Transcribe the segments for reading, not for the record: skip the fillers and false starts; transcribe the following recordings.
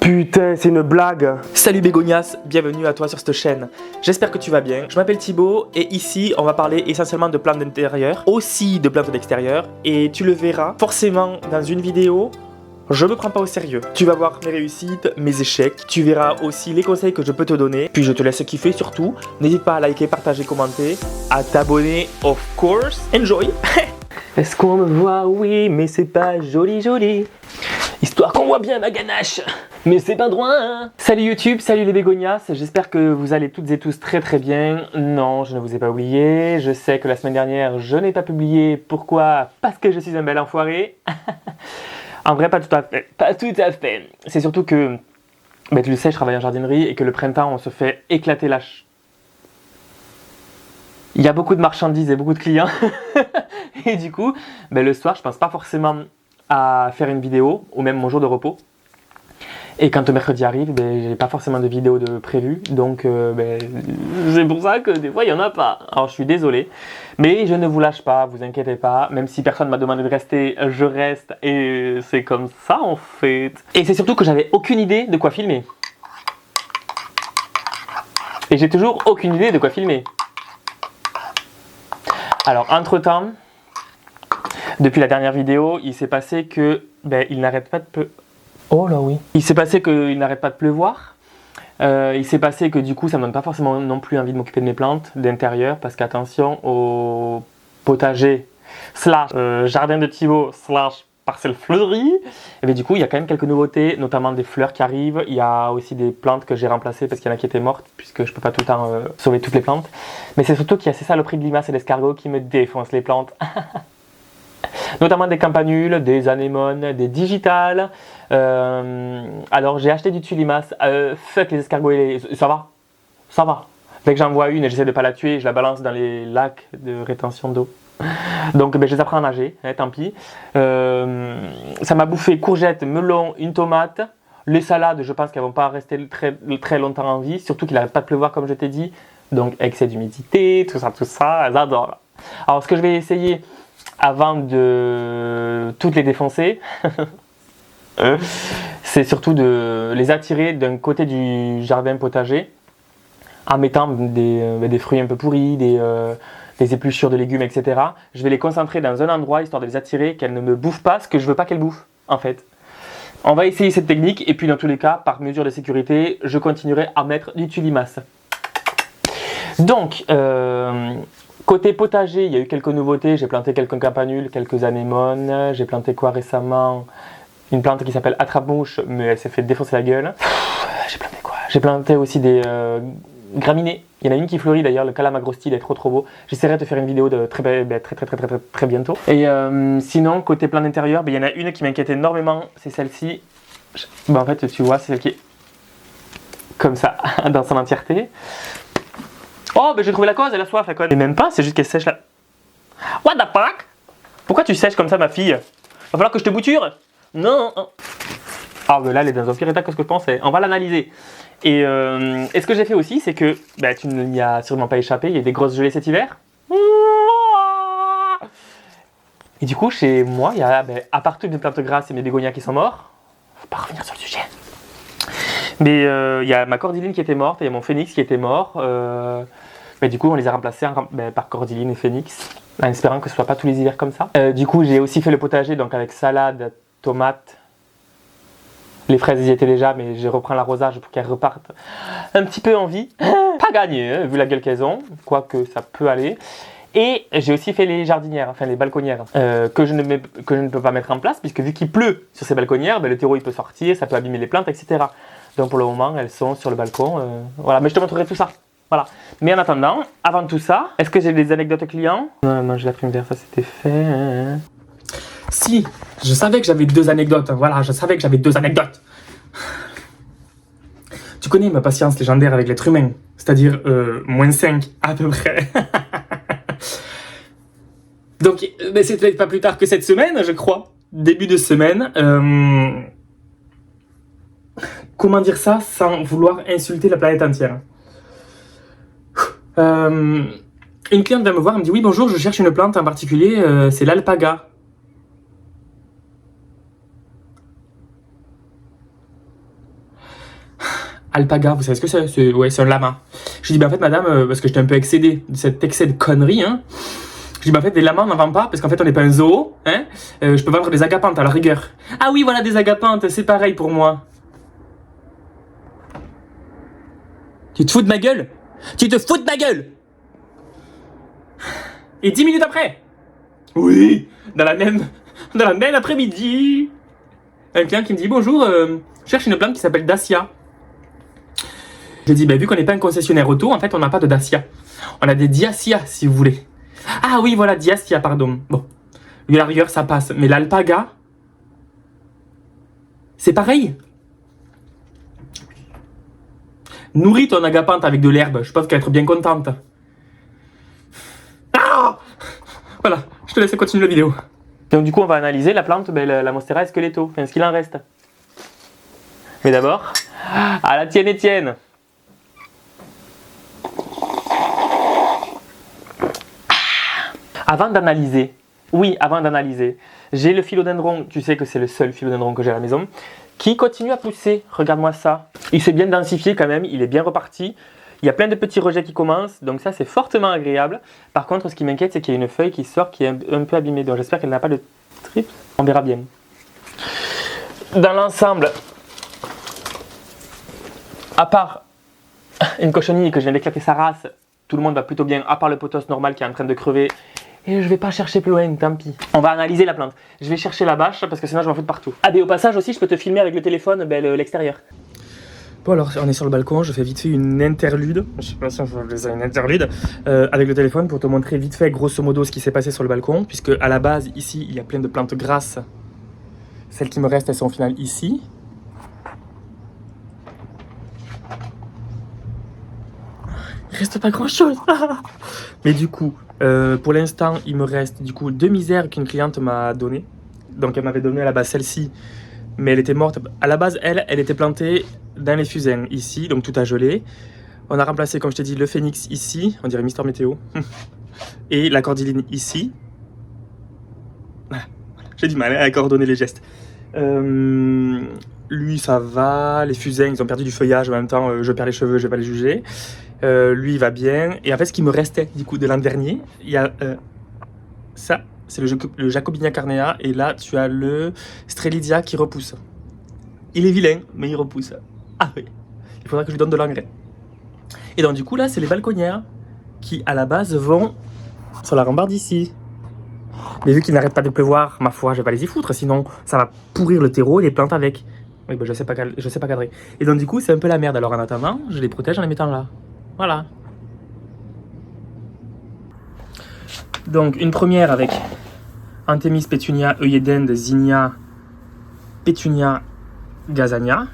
Putain, c'est une blague. Salut Bégonias, bienvenue à toi sur cette chaîne. J'espère que tu vas bien. Je m'appelle Thibaut et ici on va parler essentiellement de plantes d'intérieur, aussi de plantes d'extérieur. Et tu le verras forcément dans une vidéo. Je me prends pas au sérieux. Tu vas voir mes réussites, mes échecs. Tu verras aussi les conseils que je peux te donner. Puis je te laisse kiffer surtout. N'hésite pas à liker, partager, commenter, à t'abonner, of course. Enjoy. Est-ce qu'on me voit? Oui, mais c'est pas joli. Histoire qu'on voit bien ma ganache. Mais c'est pas droit, hein. Salut YouTube, salut les bégonias, j'espère que vous allez toutes et tous très très bien. Non, je ne vous ai pas oublié, je sais que la semaine dernière je n'ai pas publié. Pourquoi? Parce que je suis un bel enfoiré. En vrai, pas tout à fait. C'est surtout que, tu le sais, je travaille en jardinerie et que le printemps on se fait éclater il y a beaucoup de marchandises et beaucoup de clients. Et du coup, le soir je pense pas forcément à faire une vidéo, ou même mon jour de repos. Et quand le mercredi arrive, j'ai pas forcément de vidéo de prévu, donc c'est pour ça que des fois il y en a pas. Alors je suis désolé, mais je ne vous lâche pas, vous inquiétez pas, même si personne m'a demandé de rester, je reste, et c'est comme ça en fait. Et c'est surtout que j'avais aucune idée de quoi filmer. Et j'ai toujours aucune idée de quoi filmer. Alors entre temps, depuis la dernière vidéo, il s'est passé que il n'arrête pas de pleuvoir. Oh là oui. Il s'est passé qu'il n'arrête pas de pleuvoir. Il s'est passé que du coup, ça me donne pas forcément non plus envie de m'occuper de mes plantes d'intérieur, parce qu'attention au potager / jardin de Thibaut / parcelle fleurie. Et bien du coup, il y a quand même quelques nouveautés, notamment des fleurs qui arrivent. Il y a aussi des plantes que j'ai remplacées parce qu'il y en a qui étaient mortes, puisque je peux pas tout le temps sauver toutes les plantes. Mais c'est surtout qu'il y a ces saloperies de limaces et d'escargots qui me défoncent les plantes. Notamment des campanules, des anémones, des digitales. Alors j'ai acheté du tulimas. Fuck les escargots et les... Ça va. Dès que j'en vois une et j'essaie de pas la tuer, je la balance dans les lacs de rétention d'eau. Donc je les apprends à nager, tant pis. Ça m'a bouffé courgettes, melons, une tomate. Les salades, je pense qu'elles vont pas rester très longtemps en vie, surtout qu'il n'arrête pas de pleuvoir comme je t'ai dit. Donc excès d'humidité, tout ça, j'adore. Alors ce que je vais essayer avant de toutes les défoncer, c'est surtout de les attirer d'un côté du jardin potager en mettant des fruits un peu pourris, des épluchures de légumes, etc. Je vais les concentrer dans un endroit histoire de les attirer, qu'elles ne me bouffent pas ce que je veux pas qu'elles bouffent en fait. On va essayer cette technique et puis dans tous les cas, par mesure de sécurité, je continuerai à mettre du tulimas. Donc, côté potager, il y a eu quelques nouveautés. J'ai planté quelques campanules, quelques anémones. J'ai planté quoi récemment? Une plante qui s'appelle attrape-mouche, mais elle s'est fait défoncer la gueule. J'ai planté quoi? J'ai planté aussi des graminées. Il y en a une qui fleurit d'ailleurs, le calamagrosti, il est trop beau. J'essaierai de faire une vidéo de très bientôt. Et sinon, côté plan d'intérieur, il y en a une qui m'inquiète énormément, c'est celle-ci. En fait, tu vois, c'est celle qui est comme ça, dans son entièreté. Oh, j'ai trouvé la cause, elle a soif, la conne. Mais même pas, c'est juste qu'elle sèche là. What the fuck? Pourquoi tu sèches comme ça, ma fille? Va falloir que je te bouture? Non. Ah, là, elle est dans un pire état que ce que je pensais. On va l'analyser. Et ce que j'ai fait aussi, c'est que, tu ne m'y as sûrement pas échappé, il y a des grosses gelées cet hiver. Et du coup, chez moi, il y a, à part toutes mes plantes grasses et mes bégonias qui sont morts, faut pas revenir sur le sujet. Mais il y a ma cordyline qui était morte, et il y a mon phénix qui était mort. Du coup, on les a remplacés par cordyline et phénix, en espérant que ce soit pas tous les hivers comme ça. Du coup, j'ai aussi fait le potager, donc avec salade, tomates. Les fraises y étaient déjà, mais je reprends l'arrosage pour qu'elles repartent un petit peu en vie. Pas gagné, hein, vu la gueule qu'elles ont, quoique ça peut aller. Et j'ai aussi fait les jardinières, enfin les balconnières, que je ne peux pas mettre en place, puisque vu qu'il pleut sur ces balconnières, le terreau il peut sortir, ça peut abîmer les plantes, etc. Donc pour le moment, elles sont sur le balcon. Voilà, mais je te montrerai tout ça. Voilà. Mais en attendant, avant tout ça, est-ce que j'ai des anecdotes clients? Non, j'ai la prime verte, ça c'était fait. Si, je savais que j'avais 2 anecdotes. Voilà, je savais que j'avais 2 anecdotes. Tu connais ma patience légendaire avec l'être humain, c'est-à-dire -5 à peu près. Donc, c'était pas plus tard que cette semaine, je crois, début de semaine. Comment dire ça sans vouloir insulter la planète entière? Une cliente vient me voir, elle me dit oui bonjour, je cherche une plante en particulier, c'est l'alpaga. Alpaga, vous savez ce que c'est? Ouais, c'est un lama. Je dis, bah en fait, madame, parce que j'étais un peu excédé de cet excès de conneries, hein. Je dis, bah en fait, des lamas, on n'en vend pas, parce qu'en fait, on n'est pas un zoo, hein. Je peux vendre des agapantes à la rigueur. Ah oui, voilà, des agapantes, c'est pareil pour moi. Tu te fous de ma gueule? Tu te fous de ma gueule? Et 10 minutes après? Oui, dans la même après-midi, un client qui me dit, bonjour, je cherche une plante qui s'appelle Dacia. J'ai dit, vu qu'on n'est pas un concessionnaire auto, en fait, on n'a pas de Dacia. On a des Diacia, si vous voulez. Ah oui, voilà, Diacia, pardon. Bon, lui, à la rigueur, ça passe. Mais l'alpaga, c'est pareil. Nourris ton agapante avec de l'herbe. Je pense qu'elle va être bien contente. Ah, voilà, je te laisse continuer la vidéo. Donc du coup, on va analyser la plante, la Monstera Esqueleto. Enfin, ce qu'il en reste. Mais d'abord, à la tienne, Étienne. Avant d'analyser, j'ai le philodendron, tu sais que c'est le seul philodendron que j'ai à la maison, qui continue à pousser. Regarde-moi ça. Il s'est bien densifié quand même, il est bien reparti. Il y a plein de petits rejets qui commencent, donc ça c'est fortement agréable. Par contre, ce qui m'inquiète, c'est qu'il y a une feuille qui sort qui est un peu abîmée, donc j'espère qu'elle n'a pas de trips. On verra bien. Dans l'ensemble, à part une cochonnerie que je viens d'éclater sa race, tout le monde va plutôt bien, à part le potos normal qui est en train de crever. Et je vais pas chercher plus loin, tant pis. On va analyser la plante. Je vais chercher la bâche parce que sinon je m'en fous de partout. Ah, et au passage aussi, je peux te filmer avec le téléphone l'extérieur. Bon, alors on est sur le balcon, je fais vite fait une interlude. Je sais pas si on peut appeler ça une interlude. Avec le téléphone pour te montrer vite fait, grosso modo, ce qui s'est passé sur le balcon. Puisque à la base, ici, il y a plein de plantes grasses. Celles qui me restent, elles sont au final ici. Il reste pas grand chose. Mais du coup, pour l'instant, il me reste du coup 2 misères qu'une cliente m'a donné. Donc elle m'avait donné à la base celle-ci, mais elle était morte. À la base, elle était plantée dans les fusains ici, donc tout a gelé. On a remplacé, comme je t'ai dit, le phénix ici, on dirait Mister Météo, et la cordyline ici. Voilà. J'ai du mal à coordonner les gestes. Lui, ça va. Les fusains, ils ont perdu du feuillage. En même temps, je perds les cheveux, je vais pas les juger. Lui, il va bien. Et en fait, ce qui me restait du coup de l'an dernier, il y a ça, c'est le Jacobinia carnea. Et là, tu as le Strelitzia qui repousse. Il est vilain, mais il repousse. Ah oui, il faudra que je lui donne de l'engrais. Et donc, du coup, là, c'est les balconnières qui, à la base, vont sur la rambarde ici. Mais vu qu'il n'arrête pas de pleuvoir, ma foi, je vais pas les y foutre, sinon ça va pourrir le terreau et les plantes avec. Oui, je sais pas cadrer. Et donc, du coup, c'est un peu la merde. Alors, en attendant, je les protège en les mettant là. Voilà. Donc une première avec Anthemis Petunia Euiedende Zinnia Petunia Gazania.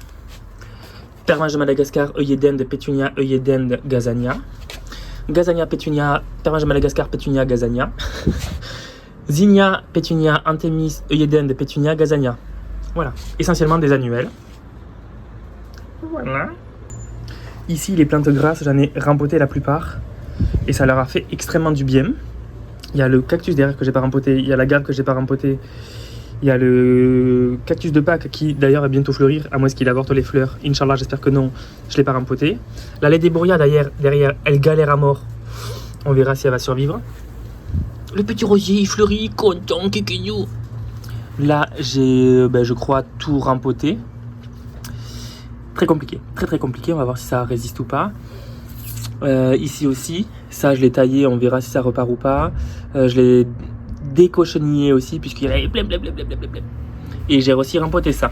Pervenche de Madagascar Euiedende Petunia Euiedende Gazania. Gazania Petunia Pervenche de Madagascar Petunia Gazania. Zinnia Petunia Anthemis Euiedende Petunia Gazania. Voilà, essentiellement des annuels. Voilà. Ici, les plantes grasses, j'en ai rempoté la plupart. Et ça leur a fait extrêmement du bien. Il y a le cactus derrière que j'ai pas rempoté. Il y a la gave que j'ai pas rempoté. Il y a le cactus de Pâques qui d'ailleurs va bientôt fleurir. À moins qu'il avorte les fleurs. Inch'Allah, j'espère que non. Je l'ai pas rempoté. La Laidébouria derrière, elle galère à mort. On verra si elle va survivre. Le petit rosier, il fleurit. Content, kikinou. Là, j'ai, je crois, tout rempoté. Très compliqué, très compliqué, on va voir si ça résiste ou pas. Ici aussi, ça je l'ai taillé, on verra si ça repart ou pas. Je l'ai décochenillé aussi, puisqu'il y avait plein. Et j'ai aussi rempoté ça.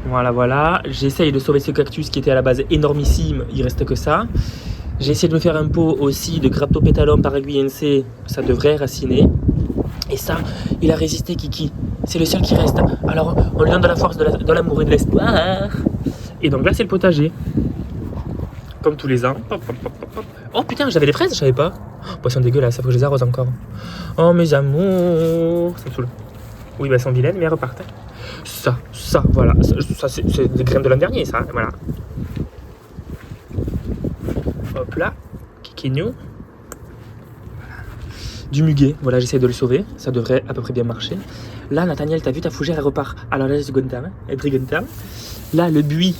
Voilà. J'essaye de sauver ce cactus qui était à la base énormissime, il reste que ça. J'ai essayé de me faire un pot aussi de Graptopétalum paraguayense, ça devrait raciner. Et ça, il a résisté, Kiki. C'est le seul qui reste. Alors, on lui donne de la force, de l'amour et de l'espoir. Et donc là, c'est le potager. Comme tous les ans. Oh putain, j'avais des fraises, je savais pas. Oh, poisson dégueulasse, ça faut que je les arrose encore. Oh mes amours. Ça me saoule. Oui, elles sont vilaines, mais elles repartent. Ça, voilà. Ça c'est des graines de l'an dernier, ça. Voilà. Hop là. Kikinou. Du muguet, voilà, j'essaie de le sauver, ça devrait à peu près bien marcher. Là, Nathaniel, t'as vu ta fougère, elle repart. Alors là, c'est Gunter, Là, le buis,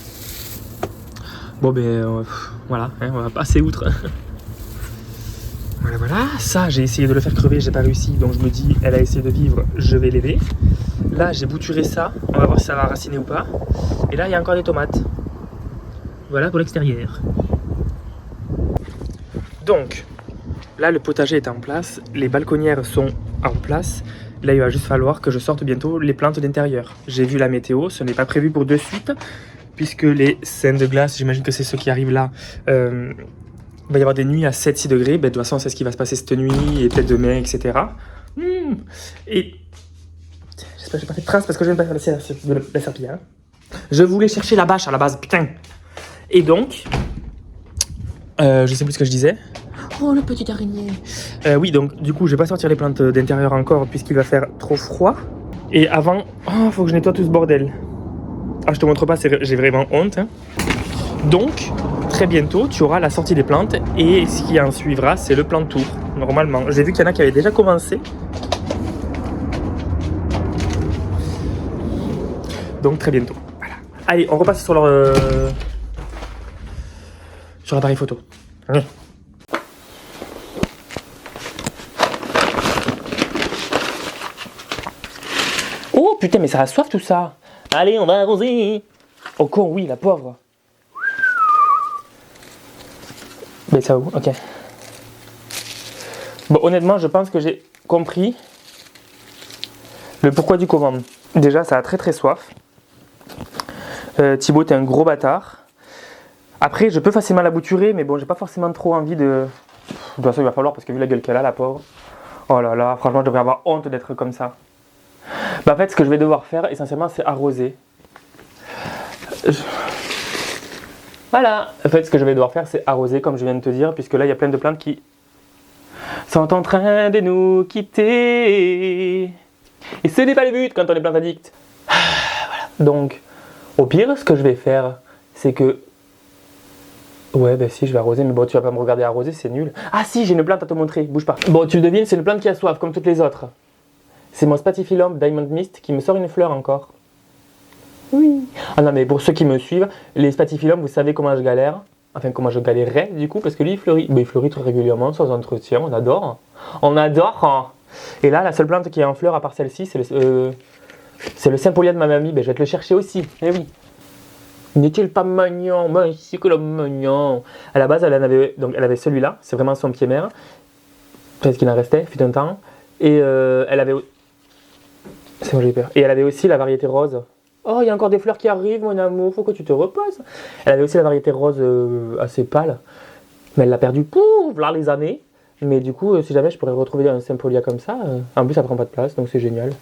Bon ben voilà, hein, on va passer outre. Voilà, ça j'ai essayé de le faire crever, j'ai pas réussi, donc je me dis, elle a essayé de vivre, je vais l'aider. Là j'ai bouturé ça, on va voir si ça va raciner ou pas. Et là il y a encore des tomates. Voilà pour l'extérieur. Donc, là le potager est en place, les balconnières sont en place. Là il va juste falloir que je sorte bientôt les plantes d'intérieur. J'ai vu la météo, ce n'est pas prévu pour de suite, puisque les scènes de glace, j'imagine que c'est ceux qui arrivent là, il va y avoir des nuits à 7-6 degrés. Ben, de toute façon, c'est ce qui va se passer cette nuit et peut-être demain, etc. Et j'espère que j'ai pas fait de trace parce que je viens de pas faire la serpillière. Hein. Je voulais chercher la bâche à la base, putain. Et donc, je sais plus ce que je disais. Oh, le petit araignée. Oui, donc du coup, je vais pas sortir les plantes d'intérieur encore puisqu'il va faire trop froid. Et avant, oh, faut que je nettoie tout ce bordel. Ah, je te montre pas, j'ai vraiment honte. Hein. Donc, très bientôt, tu auras la sortie des plantes et ce qui en suivra, c'est le plan de tour, normalement. J'ai vu qu'il y en a qui avaient déjà commencé. Donc, très bientôt. Voilà. Allez, on repasse sur l'appareil photo. Allez. Oh putain, mais ça a soif tout ça. Allez, on va arroser. Oh con, oui, la pauvre. Mais ça où? Ok. Bon, honnêtement, je pense que j'ai compris le pourquoi du comment. Déjà, ça a très très soif. Thibaut, t'es un gros bâtard. Après, je peux facilement la bouturer, mais bon, j'ai pas forcément trop envie de... De toute façon, il va falloir, parce que vu la gueule qu'elle a, la pauvre. Oh là là, franchement, je devrais avoir honte d'être comme ça. Bah, en fait, ce que je vais devoir faire, essentiellement, c'est arroser. Voilà, en fait ce que je vais devoir faire c'est arroser comme je viens de te dire, puisque là il y a plein de plantes qui sont en train de nous quitter. Et ce n'est pas le but quand on est plante addict. Voilà. Donc au pire ce que je vais faire c'est que... Ouais ben si je vais arroser, mais bon tu vas pas me regarder arroser, c'est nul. Ah si, j'ai une plante à te montrer, bouge pas. Bon tu le devines, c'est une plante qui a soif comme toutes les autres. C'est mon Spathiphyllum Diamond Mist qui me sort une fleur encore. Oui. Ah non mais pour ceux qui me suivent, les Spathiphyllum, vous savez comment je galère. Enfin comment je galérerais du coup parce que lui il fleurit. Mais il fleurit très régulièrement sans entretien, on adore. On adore. Hein. Et là la seule plante qui est en fleur à part celle-ci c'est le Sympholia de ma mamie. Ben, je vais te le chercher aussi. Eh oui. N'est-il pas mignon? Ben, c'est que le mignon. À la base elle avait celui-là, c'est vraiment son pied mère. Peut-être qu'il en restait, fut un temps. Et elle avait... C'est moi j'ai peur. Et elle avait aussi la variété rose. Oh, il y a encore des fleurs qui arrivent, mon amour, faut que tu te reposes. Elle avait aussi la variété rose assez pâle, mais elle l'a perdue pour là les années. Mais du coup, si jamais je pourrais retrouver un Sympholia comme ça, en plus ça prend pas de place, donc c'est génial.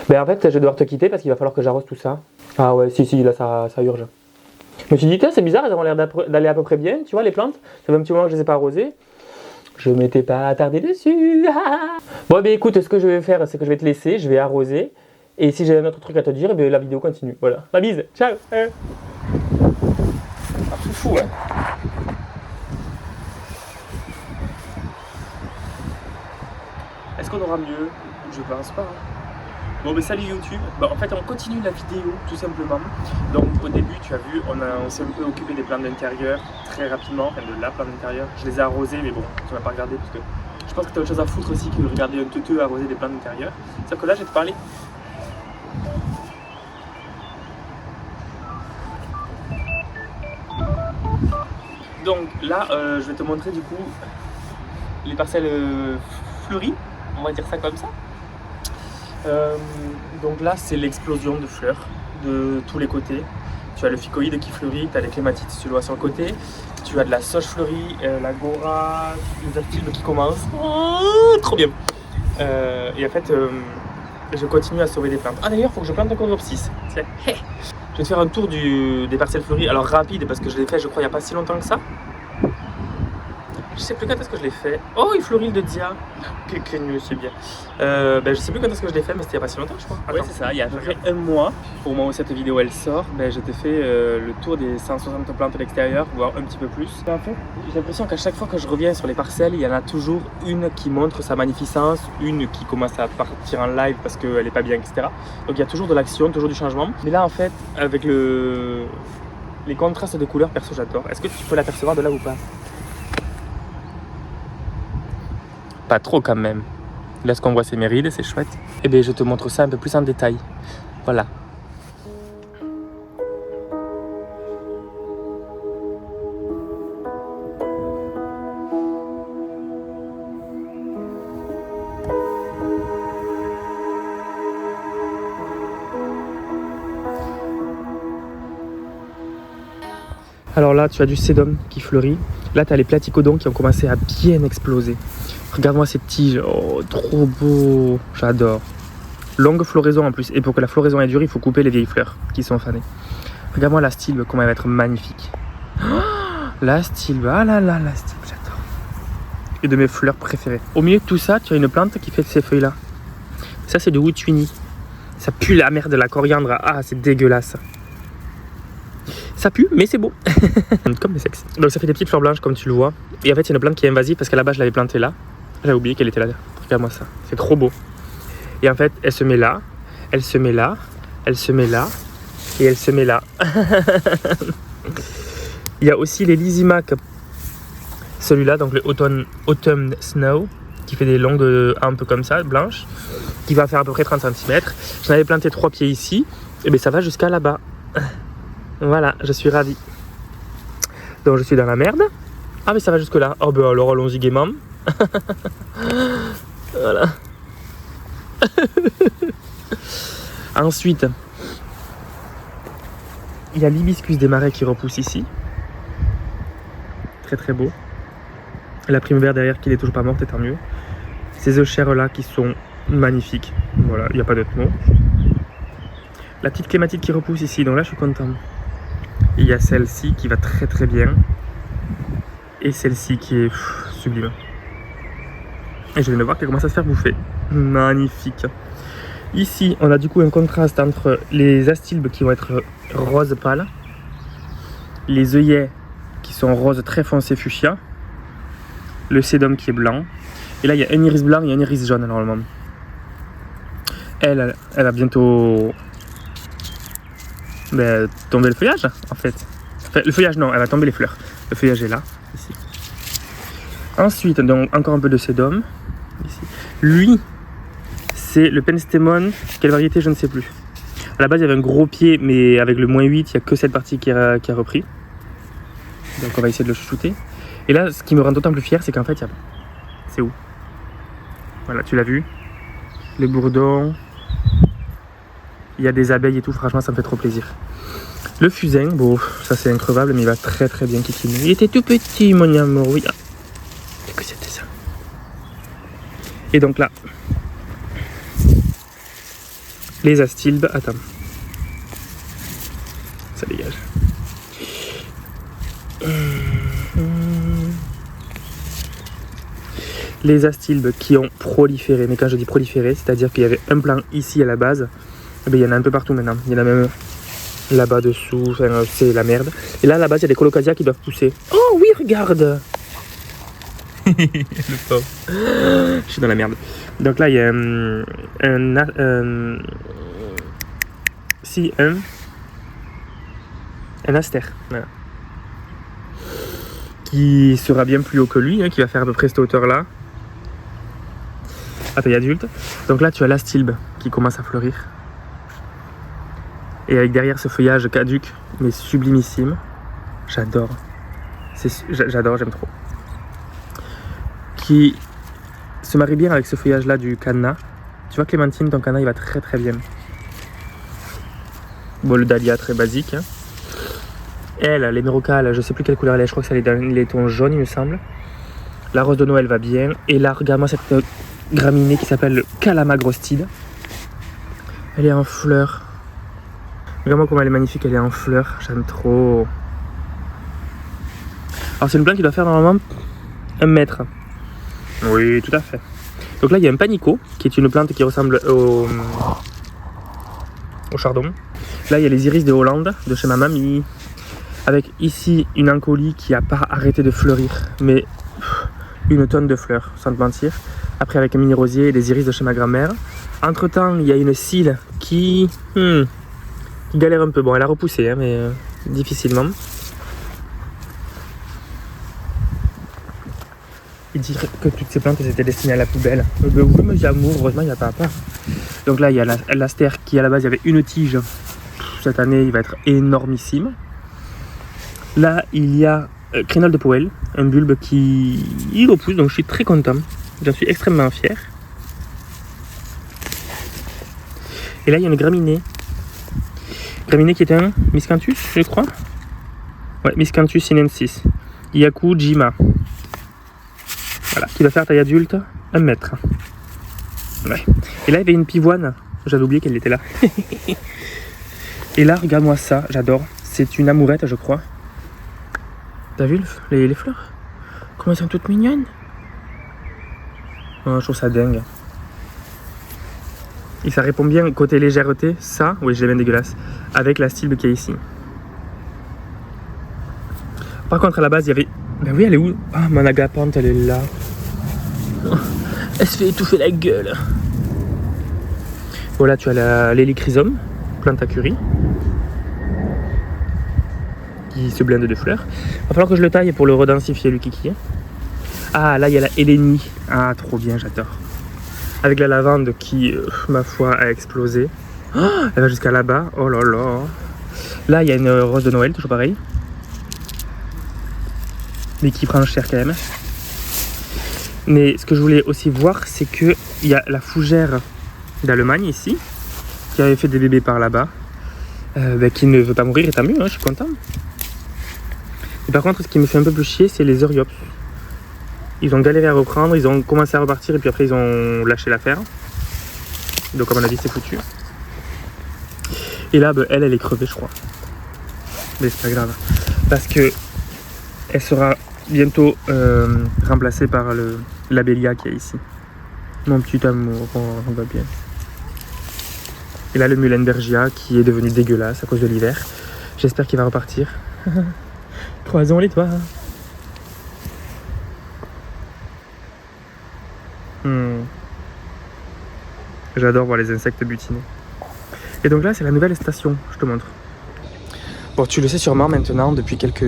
Ben en fait, je vais devoir te quitter parce qu'il va falloir que j'arrose tout ça. Ah ouais, si, là ça urge. Je me suis dit, c'est bizarre, elles ont l'air d'aller à peu près bien, tu vois, les plantes. Ça fait un petit moment que je les ai pas arrosées. Je m'étais pas attardé dessus. Bon, ben écoute, ce que je vais faire, c'est que je vais te laisser, je vais arroser. Et si j'ai un autre truc à te dire, la vidéo continue. Voilà. Ma bise. Ciao. Ah, fou, hein. Est-ce qu'on aura mieux? Je pense pas. Hein. Bon, mais salut YouTube. Bon, en fait, on continue la vidéo tout simplement. Donc, au début, tu as vu, on s'est un peu occupé des plantes d'intérieur très rapidement. Enfin, de la plante d'intérieur. Je les ai arrosées, mais bon, tu m'as pas regardé parce que je pense que tu as autre chose à foutre aussi que de regarder un teuteux arroser des plantes d'intérieur. Sauf que là, je vais te parler. Donc là, je vais te montrer du coup les parcelles fleuries, on va dire ça comme ça. Donc là, c'est l'explosion de fleurs de tous les côtés. Tu as le ficoïde qui fleurit, tu as les clématites, tu le vois sur le côté. Tu as de la sauge fleurie, l'agora, les actives qui commencent. Oh, trop bien. Et en fait, je continue à sauver des plantes. Ah d'ailleurs, il faut que je plante un Coreopsis. Je vais te faire un tour des parcelles fleuries. Alors rapide, parce que je l'ai fait, je crois, il n'y a pas si longtemps que ça. Je sais plus quand est-ce que je l'ai fait. Oh, il fleurit de dia. Que nul, c'est bien. Je sais plus quand est-ce que je l'ai fait, mais c'était il n'y a pas si longtemps, je crois. Ouais, c'est ça, il y a à peu près un mois. Au moment où cette vidéo elle sort, je t'ai fait le tour des 160 plantes à l'extérieur, voire un petit peu plus. En fait, j'ai l'impression qu'à chaque fois que je reviens sur les parcelles, il y en a toujours une qui montre sa magnificence, une qui commence à partir en live parce qu'elle n'est pas bien, etc. Donc il y a toujours de l'action, toujours du changement. Mais là, en fait, avec les les contrastes de couleurs, perso, j'adore. Est-ce que tu peux l'apercevoir de là ou pas? Pas trop quand même. Là, ce qu'on voit, c'est mes rides, c'est chouette. Eh bien, je te montre ça un peu plus en détail. Voilà. Alors là, tu as du sédum qui fleurit. Là, tu as les platycodons qui ont commencé à bien exploser. Regarde-moi ces tiges. Oh, trop beau. J'adore. Longue floraison en plus. Et pour que la floraison ait duré, il faut couper les vieilles fleurs qui sont fanées. Regarde-moi la stylbe, comment elle va être magnifique. Oh, la stylbe. Ah là là, la stylbe, j'adore. Et de mes fleurs préférées. Au milieu de tout ça, tu as une plante qui fait ces feuilles-là. Ça, c'est du woodchuini. Ça pue la merde de la coriandre. Ah, c'est dégueulasse. Ça pue, mais c'est beau. Comme le sexe. Donc ça fait des petites fleurs blanches comme tu le vois. Et en fait, c'est une plante qui est invasive parce qu'à la base, je l'avais plantée là. J'avais oublié qu'elle était là. Regarde-moi ça. C'est trop beau. Et en fait, elle se met là. Elle se met là. Elle se met là. Et elle se met là. Il y a aussi les lysimac. Celui-là, donc le Autumn Snow, qui fait des longues un peu comme ça, blanches, qui va faire à peu près 30 cm. J'en avais planté 3 pieds ici. Et bien ça va jusqu'à là-bas. Voilà, je suis ravi. Donc je suis dans la merde. Ah mais ça va jusque là. Oh ben alors allons-y gaiement. Voilà. Ensuite, il y a l'hibiscus des marais qui repousse ici. Très très beau. La primavera derrière qui n'est toujours pas morte, et tant mieux. Ces euchères là qui sont magnifiques. Voilà, il n'y a pas d'autre mot. La petite clématite qui repousse ici, donc là je suis content. Il y a celle-ci qui va très très bien. Et celle-ci qui est sublime. Et je viens de voir qu'elle commence à se faire bouffer. Magnifique. Ici, on a du coup un contraste entre les astylbes qui vont être rose pâle, les œillets qui sont rose très foncé fuchsia, le sédum qui est blanc. Et là, il y a un iris blanc et un iris jaune normalement. Elle va bientôt tomber le feuillage en fait. Enfin, le feuillage non, elle va tomber les fleurs. Le feuillage est là, ici. Ensuite, donc encore un peu de sédum. Ici. Lui, c'est le penstemon. Quelle variété, je ne sais plus. À la base, il y avait un gros pied, mais avec le -8, il n'y a que cette partie qui a repris. Donc on va essayer de le chouchouter. Et là, ce qui me rend d'autant plus fier, c'est qu'en fait, il y a... C'est où? Voilà, tu l'as vu. Les bourdons. Il y a des abeilles et tout, franchement, ça me fait trop plaisir. Le fusain, bon, ça c'est increvable, mais il va très très bien kikiner. Il était tout petit, mon amour, oui. Ah. Qu'est-ce que c'était ça? Et donc là, les astylbes, attends. Ça dégage. Les astylbes qui ont proliféré, mais quand je dis proliféré, c'est-à-dire qu'il y avait un plan ici à la base, eh bien, il y en a un peu partout maintenant. Il y en a même là-bas dessous, enfin, c'est la merde. Et là, à la base, il y a des colocasias qui doivent pousser. Oh oui, regarde. Le pauvre. Je suis dans la merde. Donc là, il y a un aster, voilà, qui sera bien plus haut que lui, hein, qui va faire à peu près cette hauteur-là, à taille adulte. Donc là, tu as l'astylbe qui commence à fleurir. Et avec derrière ce feuillage caduc, mais sublimissime. J'adore. J'adore, j'aime trop. Qui se marie bien avec ce feuillage-là du canna. Tu vois, Clémentine, ton canna, il va très très bien. Bon, le dahlia, très basique. Hein. Elle, l'émeraucale, je sais plus quelle couleur elle est, je crois que c'est les tons jaunes, il me semble. La rose de Noël va bien. Et là, regarde-moi cette graminée qui s'appelle le calamagrostide. Elle est en fleurs. Regarde-moi comment elle est magnifique, elle est en fleurs, j'aime trop. Alors c'est une plante qui doit faire normalement 1 mètre. Oui, tout à fait. Donc là il y a un panico, qui est une plante qui ressemble au chardon. Là il y a les iris de Hollande, de chez ma mamie. Avec ici une ancolie qui n'a pas arrêté de fleurir, mais une tonne de fleurs, sans te mentir. Après avec un mini rosier et des iris de chez ma grand-mère. Entre temps il y a une scille qui galère un peu. Bon, elle a repoussé, hein, mais difficilement. Il dirait que toutes ces plantes étaient destinées à la poubelle. Ben oui, mais amour, heureusement, il n'y a pas. Donc là, il y a l'astère qui, à la base, il y avait une tige. Cette année, il va être énormissime. Là, il y a Crénol de Powell, un bulbe qui repousse, donc je suis très content. J'en suis extrêmement fier. Et là, il y a une graminée. Graminée qui est un Miscanthus, je crois. Ouais, Miscanthus sinensis. Yaku Jima. Voilà, qui va faire taille adulte 1 mètre. Ouais. Et là, il y avait une pivoine. J'avais oublié qu'elle était là. Et là, regarde-moi ça, j'adore. C'est une amourette, je crois. T'as vu les fleurs? Comment elles sont toutes mignonnes. Oh, je trouve ça dingue. Et ça répond bien côté légèreté, ça, oui, je l'ai bien dégueulasse, avec la style qu'il y a ici. Par contre, à la base, il y avait... Ben oui, elle est où? Ah, mon agapante, elle est là. Oh, elle se fait étouffer la gueule. Voilà, tu as l'hélichrysum, plante à curry, qui se blinde de fleurs. Il va falloir que je le taille pour le redensifier, le kiki. Ah, là, il y a la Hélénie. Ah, trop bien, j'adore. Avec la lavande qui, ma foi, a explosé. Oh, elle va jusqu'à là-bas. Oh là là. Là, il y a une rose de Noël, toujours pareil. Mais qui prend cher quand même. Mais ce que je voulais aussi voir, c'est qu'il y a la fougère d'Allemagne ici, qui avait fait des bébés par là-bas, qui ne veut pas mourir, et tant mieux, hein, je suis content. Et par contre, ce qui me fait un peu plus chier, c'est les Euryops. Ils ont galéré à reprendre, ils ont commencé à repartir, et puis après ils ont lâché l'affaire. Donc à mon avis, c'est foutu. Et là, elle est crevée, je crois. Mais c'est pas grave. Parce que elle sera bientôt remplacée par l'abélia qui est ici. Mon petit amour, on va bien. Et là, le Muhlenbergia qui est devenu dégueulasse à cause de l'hiver. J'espère qu'il va repartir. Croisons les toits. J'adore voir les insectes butiner. Et donc là, c'est la nouvelle station, je te montre. Bon, tu le sais sûrement maintenant, depuis quelques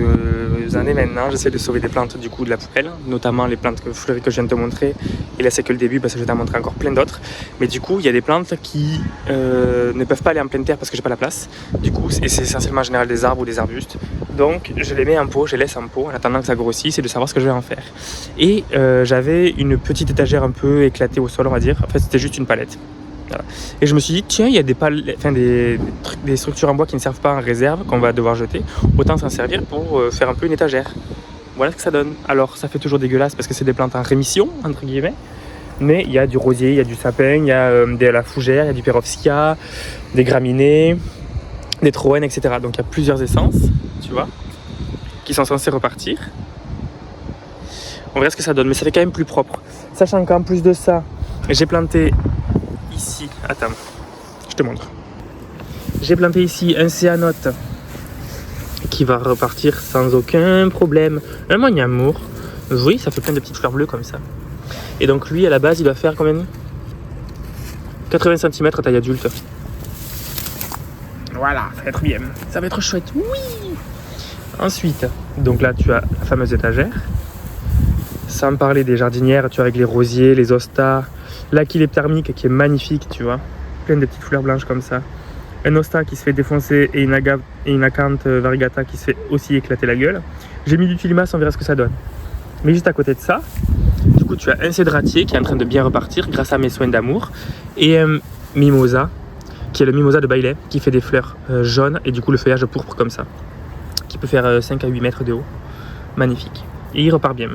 années maintenant, j'essaie de sauver des plantes du coup de la poubelle, notamment les plantes fleuries que je viens de te montrer. Et là, c'est que le début parce que je vais t'en montrer encore plein d'autres. Mais du coup, il y a des plantes qui ne peuvent pas aller en pleine terre parce que j'ai pas la place. Du coup, c'est essentiellement en général des arbres ou des arbustes. Donc, je les mets en pot, je les laisse en pot en attendant que ça grossisse et de savoir ce que je vais en faire. Et j'avais une petite étagère un peu éclatée au sol, on va dire. En fait, c'était juste une palette. Voilà. Et je me suis dit, tiens, il y a des structures en bois qui ne servent pas en réserve, qu'on va devoir jeter, autant s'en servir pour faire un peu une étagère. Voilà ce que ça donne. Alors, ça fait toujours dégueulasse parce que c'est des plantes en rémission, entre guillemets, mais il y a du rosier, il y a du sapin, il y a de la fougère, il y a du perovskia, des graminées, des troènes, etc. Donc, il y a plusieurs essences, tu vois, qui sont censées repartir. On verra ce que ça donne, mais ça fait quand même plus propre. Sachant qu'en plus de ça, j'ai planté ici, attends, je te montre. J'ai planté ici un céanote qui va repartir sans aucun problème. Un moigne amour. Oui, ça fait plein de petites fleurs bleues comme ça. Et donc lui, à la base, il doit faire combien? 80 cm taille adulte. Voilà, ça va être bien. Ça va être chouette, oui. Ensuite, donc là, tu as la fameuse étagère. Sans parler des jardinières, tu as avec les rosiers, les hostas, l'achillépthermique qui est magnifique, tu vois. Plein de petites fleurs blanches comme ça. Un hosta qui se fait défoncer et une acanthe variegata qui se fait aussi éclater la gueule. J'ai mis du tulimas, on verra ce que ça donne. Mais juste à côté de ça, du coup, tu as un cédratier qui est en train de bien repartir grâce à mes soins d'amour. Et un mimosa, qui est le mimosa de Bailey, qui fait des fleurs jaunes et du coup le feuillage pourpre comme ça. Qui peut faire 5 à 8 mètres de haut. Magnifique. Et il repart bien.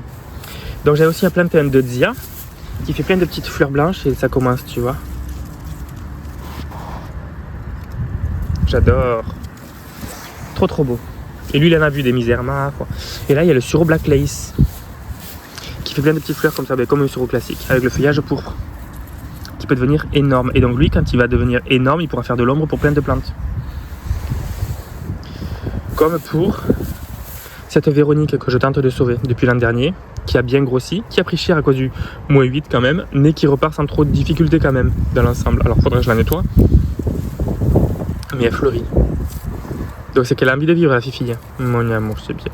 Donc j'ai aussi planté un deutzia qui fait plein de petites fleurs blanches et ça commence, tu vois. J'adore. Trop beau. Et lui, il en a vu des misères, ma foi. Et là, il y a le sureau Black Lace qui fait plein de petites fleurs comme ça, comme un sureau classique, avec le feuillage pourpre qui peut devenir énorme. Et donc lui, quand il va devenir énorme, il pourra faire de l'ombre pour plein de plantes. Comme pour cette Véronique que je tente de sauver depuis l'an dernier, qui a bien grossi, qui a pris cher à cause du -8 quand même, mais qui repart sans trop de difficultés quand même dans l'ensemble. Alors faudrait que je la nettoie. Mais elle fleurit. Donc c'est qu'elle a envie de vivre, la fifille. Mon amour, c'est bien.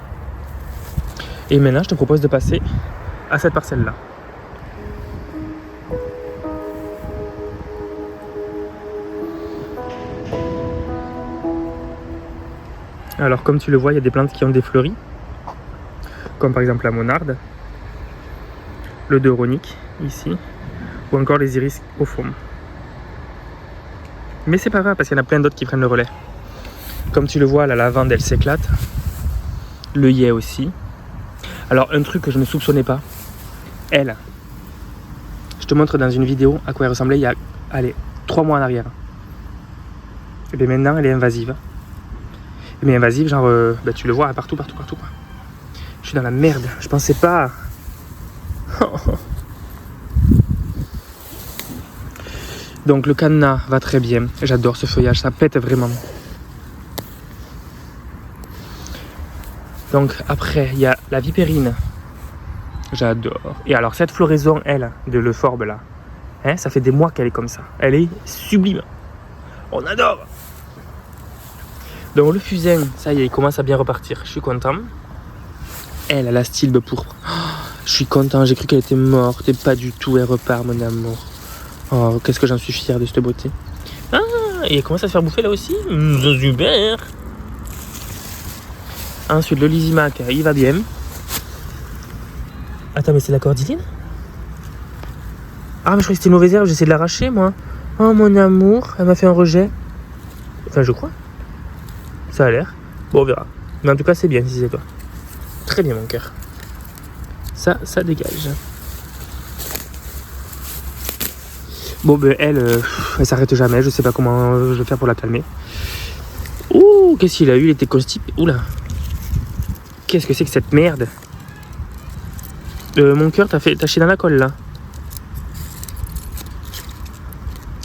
Et maintenant, je te propose de passer à cette parcelle-là. Alors comme tu le vois, il y a des plantes qui ont des fleuris, comme par exemple la monarde, le doronique ici, ou encore les iris au fond. Mais c'est pas grave parce qu'il y en a plein d'autres qui prennent le relais. Comme tu le vois, la lavande elle s'éclate, l'œillet aussi. Alors un truc que je ne soupçonnais pas, elle, je te montre dans une vidéo à quoi elle ressemblait il y a, allez, 3 mois en arrière. Et bien maintenant elle est invasive. Mais invasive, genre, tu le vois partout. Je suis dans la merde, je pensais pas. Donc le cadenas va très bien, j'adore ce feuillage, ça pète vraiment. Donc après, il y a la vipérine, j'adore. Et alors cette floraison, elle, de l'euphorbe là, hein, ça fait des mois qu'elle est comme ça. Elle est sublime, on adore. Donc le fusain, ça y est, il commence à bien repartir. Je suis content. Elle a la style de pourpre. Oh, je suis content, j'ai cru qu'elle était morte. Et pas du tout, elle repart, mon amour. Oh, qu'est-ce que j'en suis fier de cette beauté. Ah, et elle commence à se faire bouffer là aussi. Super. Ensuite, le lysimac, il va bien. Attends, mais c'est la cordyline? Ah, mais je croyais que c'était une mauvaise herbe, j'essaie de l'arracher, moi. Oh, mon amour, elle m'a fait un rejet. Enfin, je crois. Ça a l'air. Bon, on verra. Mais en tout cas, c'est bien si c'est toi. Très bien, mon cœur. Ça dégage. Bon, ben, elle s'arrête jamais. Je sais pas comment je vais faire pour la calmer. Ouh, qu'est-ce qu'il a eu? Il était constipé. Oula. Qu'est-ce que c'est que cette merde? Mon cœur, t'as chié dans la colle, là.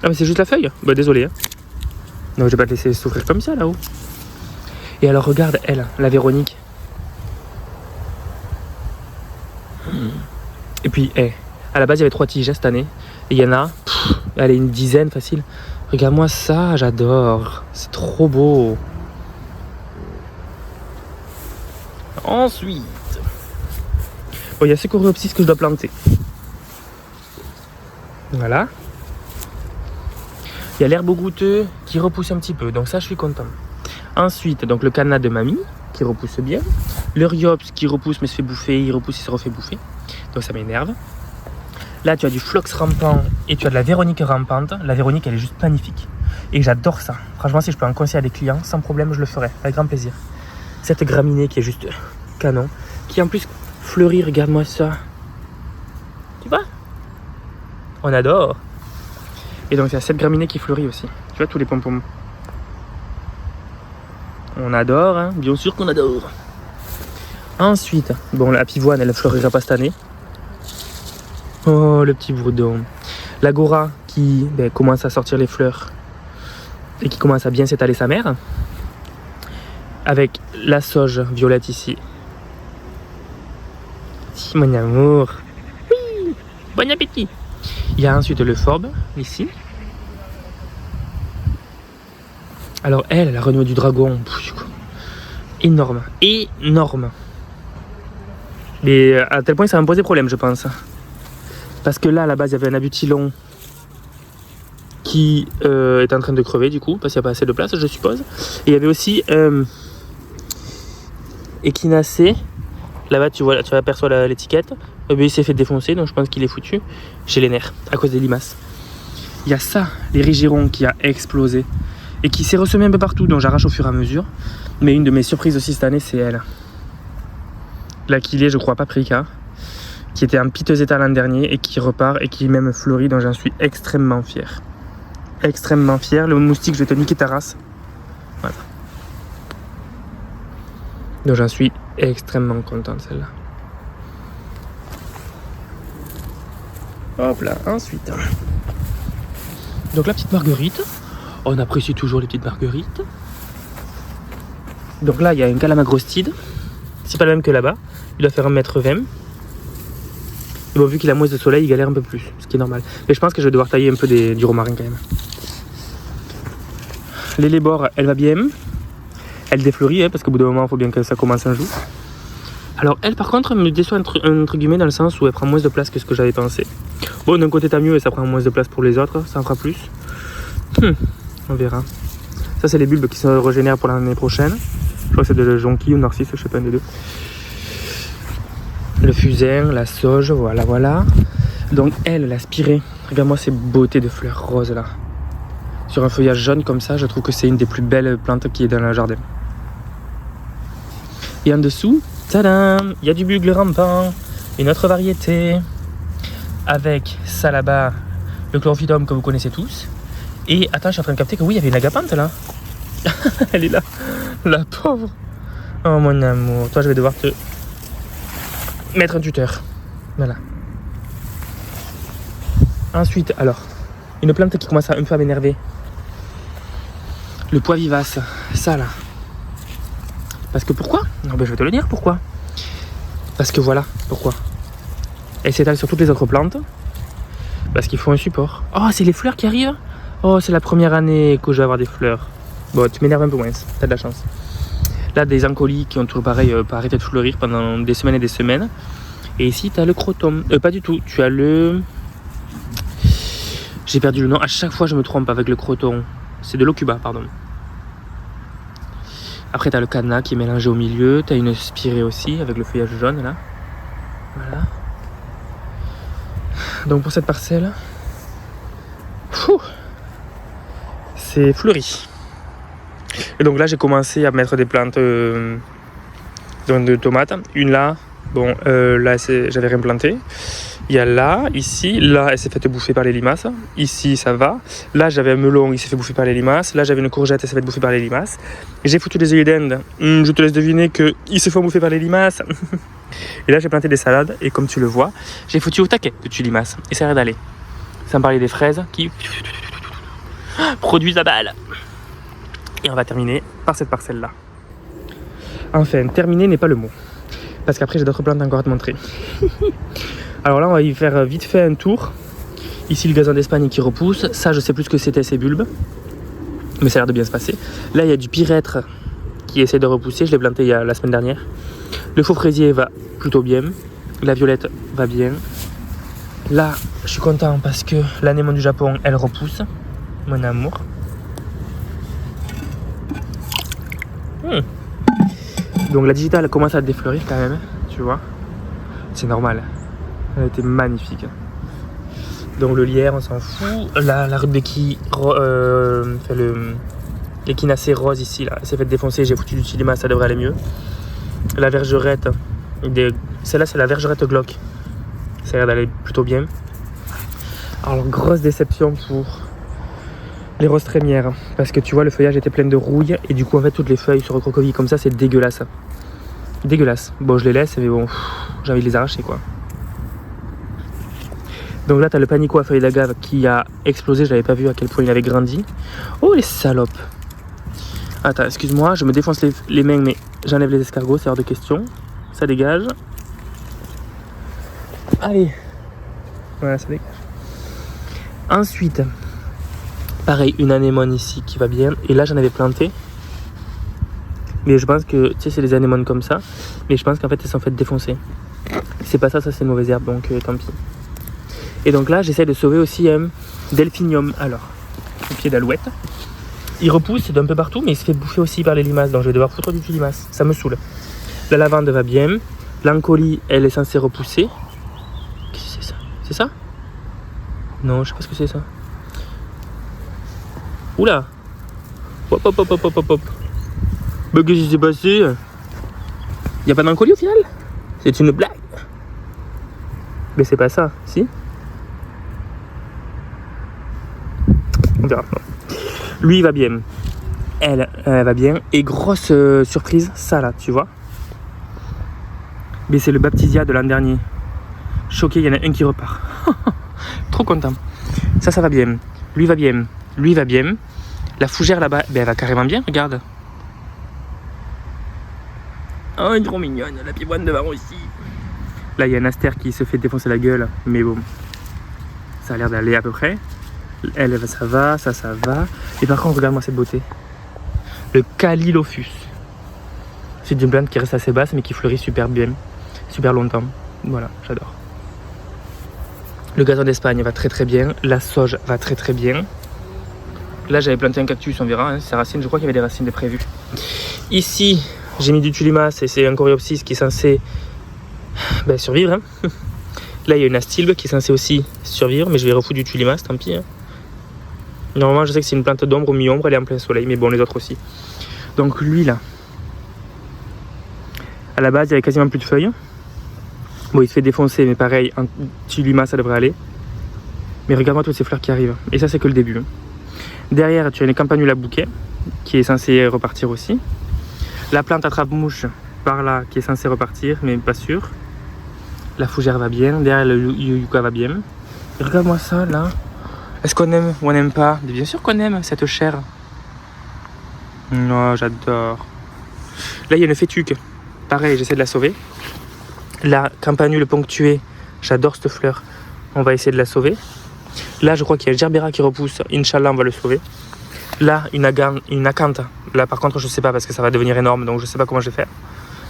Ah, mais c'est juste la feuille? Bah, désolé. Hein. Non, je vais pas te laisser souffrir comme ça, là-haut. Et alors regarde elle, la Véronique. Et puis, à la base il y avait 3 tiges cette année. Et il y en a, elle est une dizaine facile. Regarde-moi ça, j'adore. C'est trop beau. Ensuite, bon, il y a ce coréopsis que je dois planter. Voilà. Il y a l'herbe au goûteux qui repousse un petit peu. Donc ça, je suis content. Ensuite, donc le cadenas de mamie qui repousse bien. Le riops qui repousse mais se fait bouffer, il repousse, il se refait bouffer. Donc ça m'énerve. Là, tu as du phlox rampant et tu as de la Véronique rampante. La Véronique, elle est juste magnifique. Et j'adore ça. Franchement, si je peux en conseiller à des clients, sans problème, je le ferai. Avec grand plaisir. Cette graminée qui est juste canon. Qui en plus fleurit, regarde-moi ça. Tu vois? On adore. Et donc, il y a cette graminée qui fleurit aussi. Tu vois, tous les pompons. On adore, hein, bien sûr qu'on adore. Ensuite, bon, la pivoine, elle ne fleurira pas cette année. Oh, le petit bourdon. L'agora qui commence à sortir les fleurs et qui commence à bien s'étaler sa mère. Avec la sauge violette ici. Si, mon amour. Oui, bon appétit. Il y a ensuite le forbe, ici. Alors elle a renoué du dragon. Énorme. Mais à tel point ça va me poser problème, je pense. Parce que là, à la base, il y avait un abutilon qui est en train de crever, du coup, parce qu'il n'y a pas assez de place, je suppose. Et il y avait aussi Echinacée. Là-bas, tu aperçois l'étiquette. Il s'est fait défoncer, donc je pense qu'il est foutu. J'ai les nerfs, à cause des limaces. Il y a ça, l'érigéron qui a explosé. Et qui s'est ressemé un peu partout, donc j'arrache au fur et à mesure. Mais une de mes surprises aussi cette année, c'est elle. L'Aquilée, je crois, Paprika, qui était en piteux état l'an dernier et qui repart et qui même fleurit, donc j'en suis extrêmement fier. Extrêmement fier. Le moustique, je vais te niquer ta race. Voilà. Donc j'en suis extrêmement content de celle-là. Hop là, ensuite. Donc la petite marguerite. On apprécie toujours les petites marguerites. Donc là, il y a un calamagrostide. C'est pas le même que là-bas. Il doit faire 1,20 m. Et bon, vu qu'il a moins de soleil, il galère un peu plus, ce qui est normal. Mais je pense que je vais devoir tailler un peu du romarin quand même. L'élébore, elle va bien. Elle défleurit, hein, parce qu'au bout d'un moment, il faut bien que ça commence un jour. Alors elle, par contre, me déçoit entre guillemets dans le sens où elle prend moins de place que ce que j'avais pensé. Bon, d'un côté, t'as mieux et ça prend moins de place pour les autres, ça en fera plus. On verra. Ça, c'est les bulbes qui se régénèrent pour l'année prochaine. Je crois que c'est de jonquille ou narcisse, je sais pas, un des deux. Le fusain, la sauge, voilà, voilà. Donc elle, la spirée, regarde-moi ces beautés de fleurs roses là. Sur un feuillage jaune comme ça, je trouve que c'est une des plus belles plantes qui est dans le jardin. Et en dessous, tadam, il y a du bugle rampant, une autre variété, avec ça là-bas, le chlorophyllum que vous connaissez tous. Et attends, je suis en train de capter que oui, il y avait une agapante là. Elle est là, la pauvre. Oh mon amour, toi je vais devoir te mettre un tuteur. Voilà. Ensuite, alors, une plante qui commence un peu à m'énerver. Le pois vivace, ça là. Parce que pourquoi? Non, ben je vais te le dire pourquoi. Parce que voilà, pourquoi. Elle s'étale sur toutes les autres plantes. Parce qu'il faut un support. Oh, c'est les fleurs qui arrivent? Oh, c'est la première année que je vais avoir des fleurs. Bon, tu m'énerves un peu moins, t'as de la chance. Là, des ancolis qui ont toujours pareil, pas arrêté de fleurir pendant des semaines et des semaines. Et ici, tu as le croton. Pas du tout, tu as le... J'ai perdu le nom, à chaque fois je me trompe avec le croton. C'est de l'ocuba, pardon. Après, tu as le cadenas qui est mélangé au milieu. Tu as une spirée aussi, avec le feuillage jaune, là. Voilà. Donc pour cette parcelle, c'est fleuri. Et donc là, j'ai commencé à mettre des plantes de tomates. Une là, bon, là, j'avais rien planté. Il y a là, ici, là, elle s'est fait bouffer par les limaces. Ici, ça va. Là, j'avais un melon, il s'est fait bouffer par les limaces. Là, j'avais une courgette, elle s'est fait bouffer par les limaces. J'ai foutu des œillets d'Inde. Je te laisse deviner qu'ils se font bouffer par les limaces. Et là, j'ai planté des salades. Et comme tu le vois, j'ai foutu au taquet de tuiles limaces. Et ça a l'air d'aller. Sans parler des fraises qui produisent la balle. Et on va terminer par cette parcelle-là. Enfin, terminer n'est pas le mot. Parce qu'après, j'ai d'autres plantes encore à te montrer. Alors là, on va y faire vite fait un tour. Ici, le gazon d'Espagne qui repousse. Ça, je sais plus ce que c'était ces bulbes. Mais ça a l'air de bien se passer. Là, il y a du pyrètre qui essaie de repousser. Je l'ai planté la semaine dernière. Le faux fraisier va plutôt bien. La violette va bien. Là, je suis content parce que l'anémone du Japon, elle repousse. Mon amour. Donc la digitale commence à défleurir quand même. Tu vois. C'est normal. Elle était magnifique. Donc le lierre, on s'en fout. La rudbeckie, l'échinacée rose ici, là, elle s'est fait défoncer. J'ai foutu du tilima, ça devrait aller mieux. La vergerette, celle-là c'est la vergerette glauque. Ça a l'air d'aller plutôt bien. Alors grosse déception pour les roses trémières. Parce que tu vois, le feuillage était plein de rouille. Et du coup, en fait, toutes les feuilles se recroquevillent comme ça, c'est dégueulasse. Dégueulasse. Bon, je les laisse, mais bon, j'ai envie de les arracher, quoi. Donc là, tu as le panico à feuilles d'agave qui a explosé. Je l'avais pas vu à quel point il avait grandi. Oh, les salopes. Attends, excuse-moi, je me défonce les mains, mais j'enlève les escargots, c'est hors de question. Ça dégage. Allez. Voilà, ça dégage. Ensuite, pareil, une anémone ici qui va bien. Et là, j'en avais planté. Mais je pense que, tu sais, c'est des anémones comme ça. Mais je pense qu'en fait, elles sont faites défoncer. C'est pas ça, ça c'est une mauvaise herbe, donc tant pis. Et donc là, j'essaie de sauver aussi un delphinium. Alors, au pied d'alouette. Il repousse d'un peu partout, mais il se fait bouffer aussi par les limaces. Donc je vais devoir foutre du limace. Ça me saoule. La lavande va bien. L'ancolie, elle est censée repousser. Qu'est-ce que c'est ça? C'est ça? Non, je sais pas ce que c'est ça. Oula! Hop, hop, hop, hop, hop, hop. Mais qu'est-ce qui s'est passé? Y'a pas d'ancolie au final? C'est une blague. Mais c'est pas ça, si? On verra. Lui il va bien. Elle va bien. Et grosse surprise, ça là, tu vois. Mais c'est le baptisia de l'an dernier. Choqué, il y en a un qui repart. Trop content. Ça va bien. Lui va bien. Lui va bien. La fougère là-bas, ben, elle va carrément bien, regarde. Oh, elle est trop mignonne. La pivoine devant aussi. Là, il y a un astère qui se fait défoncer la gueule. Mais bon, ça a l'air d'aller à peu près. Elle, ça va, ça va. Et par contre, regarde-moi cette beauté. Le Calilophus. C'est une plante qui reste assez basse mais qui fleurit super bien, super longtemps. Voilà, j'adore. Le gazon d'Espagne va très très bien. La sauge va très très bien. Là j'avais planté un cactus, on verra, hein, ses racines, je crois qu'il y avait des racines de prévues. Ici j'ai mis du tulimas et c'est un coréopsis qui est censé survivre. Hein. Là il y a une astilbe qui est censée aussi survivre, mais je vais refoutre du tulimas, tant pis. Hein. Normalement je sais que c'est une plante d'ombre ou mi-ombre, elle est en plein soleil, mais bon les autres aussi. Donc lui là, à la base il y avait quasiment plus de feuilles. Bon il se fait défoncer, mais pareil, en tulimas ça devrait aller. Mais regarde-moi toutes ces fleurs qui arrivent, et ça c'est que le début. Hein. Derrière, tu as une campanula bouquet qui est censée repartir aussi. La plante attrape-mouche par là qui est censée repartir, mais pas sûr. La fougère va bien. Derrière, le yucca va bien. Et regarde-moi ça là. Est-ce qu'on aime ou on n'aime pas? Bien sûr qu'on aime cette chair. Oh, j'adore. Là, il y a une fétuque. Pareil, j'essaie de la sauver. La campanule ponctuée, j'adore cette fleur. On va essayer de la sauver. Là, je crois qu'il y a le gerbera qui repousse. Inch'Allah, on va le sauver. Là, une acanthe. Là, par contre, je ne sais pas parce que ça va devenir énorme. Donc, je ne sais pas comment je vais faire.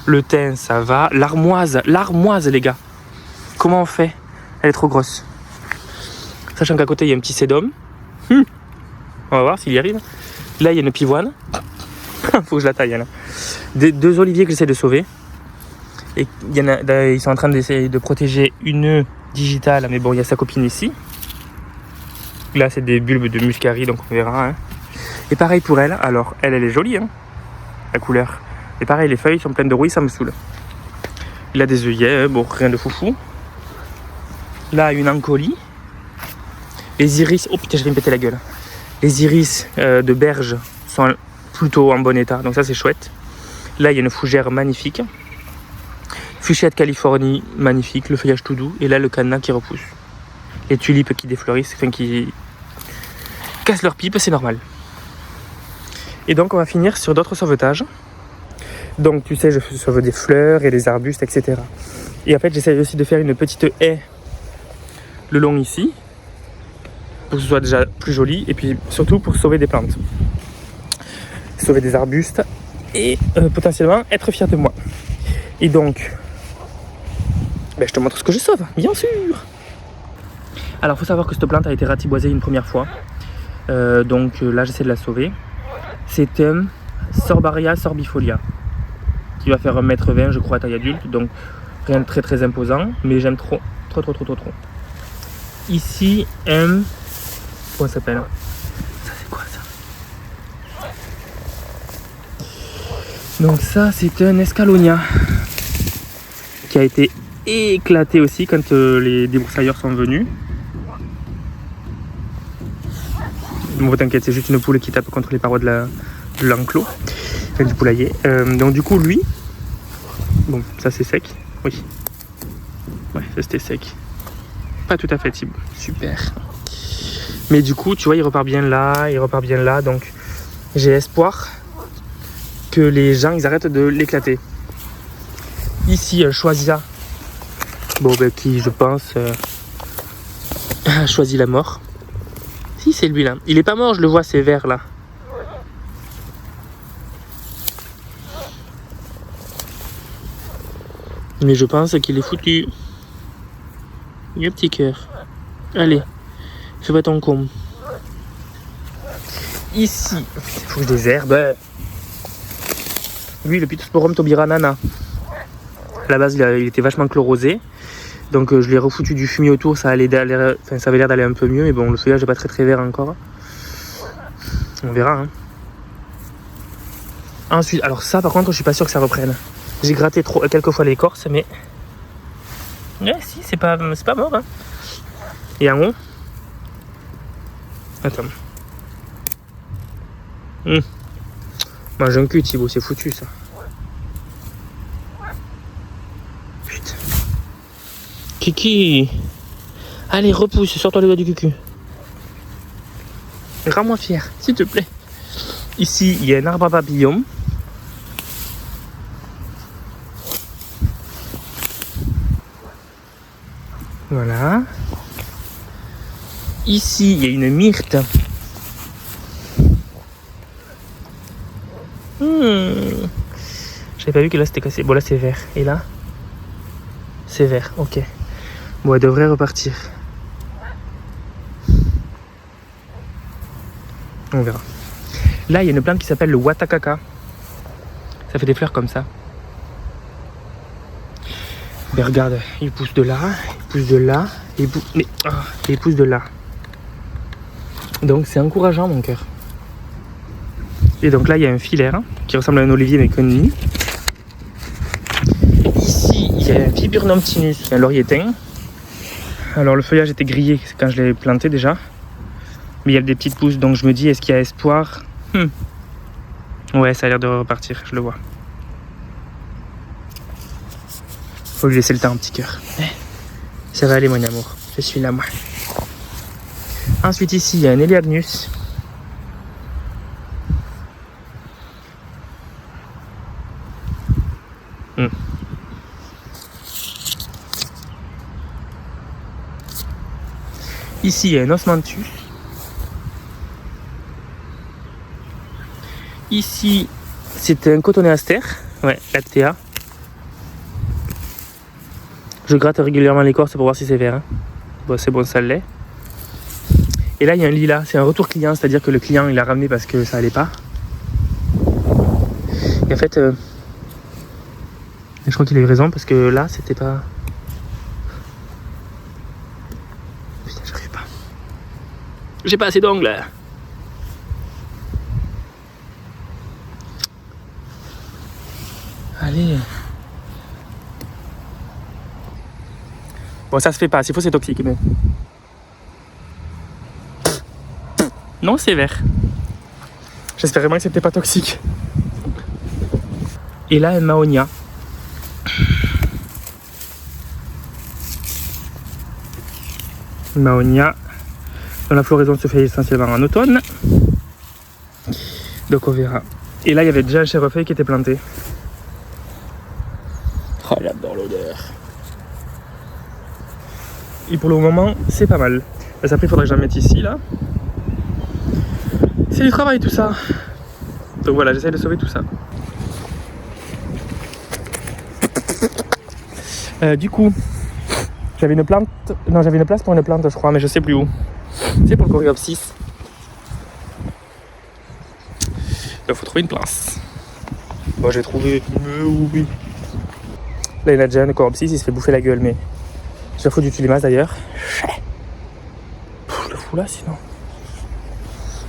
Le thym, ça va. L'armoise, les gars. Comment on fait? Elle est trop grosse. Sachant qu'à côté, il y a un petit sédum. On va voir s'il y arrive. Là, il y a une pivoine. Faut que je la taille, là. Deux oliviers que j'essaie de sauver. Et ils sont en train d'essayer de protéger une digitale. Mais bon, il y a sa copine ici. Là, c'est des bulbes de muscari, donc on verra. Hein. Et pareil pour elle. Alors, elle est jolie, hein, la couleur. Et pareil, les feuilles sont pleines de rouille, ça me saoule. Il a des œillets, bon, rien de foufou. Là, une encolie. Les iris, oh putain, je vais me péter la gueule. Les iris de berge sont plutôt en bon état, donc ça, c'est chouette. Là, il y a une fougère magnifique. Fuchsia de Californie, magnifique, le feuillage tout doux. Et là, le cadenas qui repousse. Les tulipes qui défleurissent, enfin qui cassent leur pipe, c'est normal. Et donc on va finir sur d'autres sauvetages. Donc tu sais, je sauve des fleurs et des arbustes, etc. Et en fait j'essaie aussi de faire une petite haie le long ici, pour que ce soit déjà plus joli, et puis surtout pour sauver des plantes. Sauver des arbustes et potentiellement être fier de moi. Et donc, je te montre ce que je sauve, bien sûr. Alors, il faut savoir que cette plante a été ratiboisée une première fois. Donc là, j'essaie de la sauver. C'est un Sorbaria sorbifolia qui va faire 1,20 m, je crois, à taille adulte. Donc, rien de très très imposant. Mais j'aime trop. Ici, comment ça s'appelle? Ça, c'est quoi ça? Donc ça, c'est un Escalonia qui a été éclaté aussi quand les débroussailleurs sont venus. Bon, t'inquiète, c'est juste une poule qui tape contre les parois de l'enclos, enfin, du poulailler. Donc du coup, lui, bon, ça c'est sec, oui. Ouais, ça c'était sec. Pas tout à fait, Thibaut. Super. Mais du coup, tu vois, il repart bien là, donc j'ai espoir que les gens, ils arrêtent de l'éclater. Ici, un Choisia, bon, qui, je pense, a choisi la mort. Si, c'est lui là. Il est pas mort, je le vois, c'est vert là. Mais je pense qu'il est foutu. Il y a un petit cœur. Allez, fais pas ton con. Ici, il faut que je désherbe. Lui, le Pittosporum tobiranana. À la base, il était vachement chlorosé. Donc je l'ai refoutu du fumier autour, ça avait l'air d'aller un peu mieux, mais bon, le feuillage n'est pas très très vert encore. On verra. Hein. Ensuite, alors ça par contre, je suis pas sûr que ça reprenne. J'ai gratté quelques fois l'écorce, mais ouais, si, c'est pas mort. Hein. Et en haut, attends. Mange un cul, Thibaut, c'est foutu ça. Putain. Kiki, allez, repousse, sors-toi le doigt du cucu. Rends-moi fier, s'il te plaît. Ici, il y a un arbre à papillons. Voilà. Ici, il y a une myrte. J'avais pas vu que là c'était cassé. Bon là c'est vert. Et là c'est vert, ok. Bon elle devrait repartir. On verra. Là il y a une plante qui s'appelle le watakaka. Ça fait des fleurs comme ça. Mais regarde, il pousse de là, il pousse de là, il pousse de là. Donc c'est encourageant mon cœur. Et donc là il y a un filaire qui ressemble à un olivier mais qu'un nid. Ici il y a un viburnum tinus, un laurier thym. Alors le feuillage était grillé quand je l'ai planté déjà. Mais il y a des petites pousses donc je me dis est-ce qu'il y a espoir? Ouais ça a l'air de repartir, je le vois. Faut lui laisser le temps, un petit cœur. Ça va aller, mon amour. Je suis là, moi. Ensuite, ici, il y a un Elaeagnus. Ici, il y a un Osmanthus. Ici, c'est un cotonéaster. Ouais, lactea. Je gratte régulièrement l'écorce pour voir si c'est vert. Bon, c'est bon, ça l'est. Et là, il y a un lilas. C'est un retour client, c'est-à-dire que le client, il l'a ramené parce que ça allait pas. Et en fait, je crois qu'il a eu raison parce que là, c'était pas... Putain, j'arrive pas. J'ai pas assez d'ongles. Allez. Bon, ça se fait pas, s'il faut c'est toxique. Mais... Non, c'est vert. J'espère vraiment que c'était pas toxique. Et là, un Mahonia. Mahonia, dont la floraison se fait essentiellement en automne. Donc on verra. Et là, il y avait déjà un chèvrefeuille qui était planté. Oh, j'adore l'odeur. Et pour le moment, c'est pas mal. Parce qu'après, il faudrait que j'en mette ici, là. C'est du travail, tout ça. Donc voilà, j'essaie de sauver tout ça. Du coup, j'avais une plante... Non, j'avais une place pour une plante, je crois, mais je sais plus où. C'est pour le coréopsis. Il faut trouver une place. Bon, j'ai trouvé... oui. Là, il y en a déjà un coréopsis, il se fait bouffer la gueule, mais... Je le fous du tulimas d'ailleurs. Je le fous là sinon.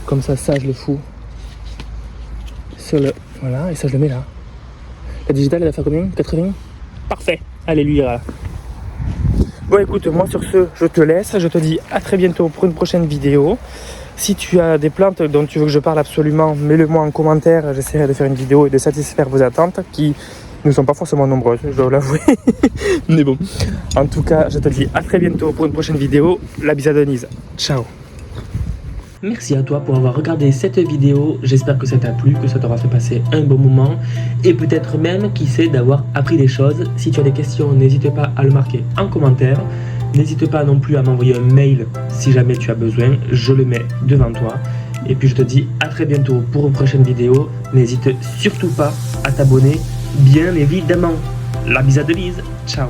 Comme ça, je le fous. Sur le... Voilà, et ça je le mets là. La digitale elle va faire combien? 80? Parfait. Allez, lui ira là. Bon écoute, moi sur ce, je te laisse. Je te dis à très bientôt pour une prochaine vidéo. Si tu as des plantes dont tu veux que je parle absolument, mets-le moi en commentaire. J'essaierai de faire une vidéo et de satisfaire vos attentes qui... ne sont pas forcément nombreuses, je dois l'avouer. Mais bon, en tout cas, je te dis à très bientôt pour une prochaine vidéo. La bise à Denise. Ciao. Merci à toi pour avoir regardé cette vidéo. J'espère que ça t'a plu, que ça t'aura fait passer un bon moment. Et peut-être même, qui sait, d'avoir appris des choses. Si tu as des questions, n'hésite pas à le marquer en commentaire. N'hésite pas non plus à m'envoyer un mail si jamais tu as besoin. Je le mets devant toi. Et puis je te dis à très bientôt pour une prochaine vidéo. N'hésite surtout pas à t'abonner. Bien évidemment, la bise à Denise. Ciao.